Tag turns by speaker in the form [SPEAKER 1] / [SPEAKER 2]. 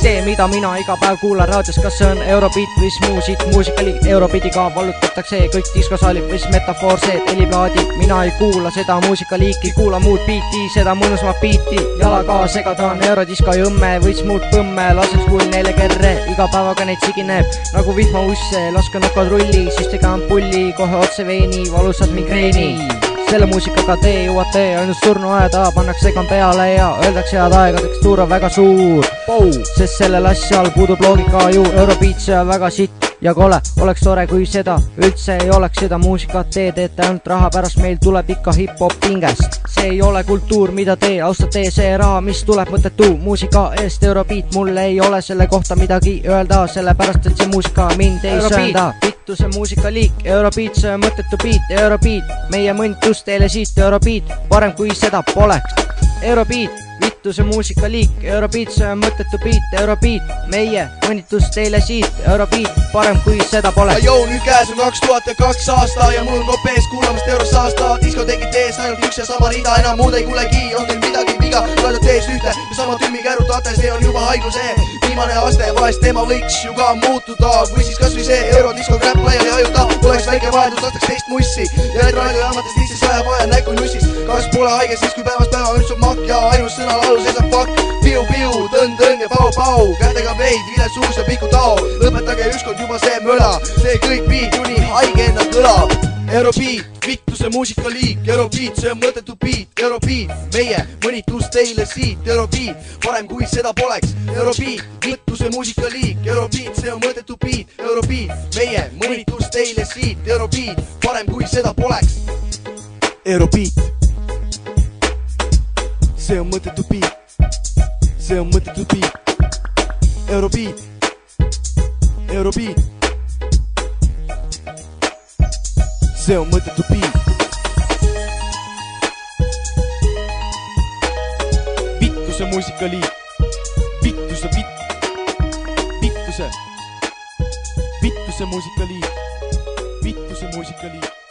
[SPEAKER 1] See, mida mina iga päev kuulan raadios, kas see on Eurobeat või smuusid muusikali. Eurobeatiga vallutatakse kõik diskosaalid või metafoor see, et heliplaadi. Mina ei kuula seda muusikaliiki, kuula muud biiti, seda mõnusma biiti. Jalaga segadan eurodisko jõmme või smuud põmme, laseks kuul neile kerre. Iga päevaga neid sigineb nagu vihmausse, laske nokad rulli, süstiga ampulli, kohe otse veini, valusad migreeni. Selle muusikaga te jõuate ainult surnu ajada, pannakse segan peale ja öeldakse head aega, tekstuur on väga suur. Sest sellel asjal puudub loogika ju, Eurobeat see on väga sitt ja kole. Oleks tore, kui seda üldse ei oleks, seda muusikat te teete ainult raha pärast, meil tuleb ikka hip-hop pingest. See ei ole kultuur, mida te austate, see raha, mis tuleb mõttetu muusika eest. Eurobeat, mul ei ole selle kohta midagi öelda, sellepärast et see muusika mind ei söönda. See muusikaliik, Eurobeat, see on mõttetu beat, Eurobeat, meie mõnitus teile siit, Eurobeat, parem kui seda poleks. Eurobeat, vittu see muusikaliik, Eurobeat, see on mõttetu beat, Eurobeat, meie mõnitus teile siit, Eurobeat, parem kui seda poleks.
[SPEAKER 2] Joo, nüüd käes on 2002 aasta ja mul on kopees kuulamast Eurosaasta. Diskoteegid ees ainult üks ja sama rida, enam muud ei kuulegi, on teil midagi viga, loedad tees ühte ja sama tümmi kärutate, see on juba haiguse viimane aste, vahest teema võiks ju ka muutuda, või siis kas või see eurodisko crap laiali ajuta, oleks väike vaheldus, lastaks teist mussi ja need raadiojaamatest lihtsalt sajab vaja näkku nussis. Kas pole haige siis, kui päevast päeva üldsub makk ja ainus sõna laulu seisab fuck, piu-piu, tõn-tõn ja pau-pau, kätega veid, viled suus ja piku tao, lõpetage ükskord juba see möla, see kõik beat ju nii haige enda kõlab. Eurobeat, vittu see muusikaliik, Eurobeat, see on mõttetu beat, Eurobeat, meie mõnitus teile siit, Eurobeat, parem kui seda poleks, Eurobeat, vittu see muusikaliik, Eurobeat, see on mõttetu beat, Eurobeat, meie mõnitus teile siit, Eurobeat, parem kui seda poleks. Eurobeat, see on mõttetu beat, see on mõttetu beat, Eurobeat, Eurobeat, see on mõttetu beat. Vittu see muusikaliik, vittu see vittu see muusikaliik, vittu see muusikaliik.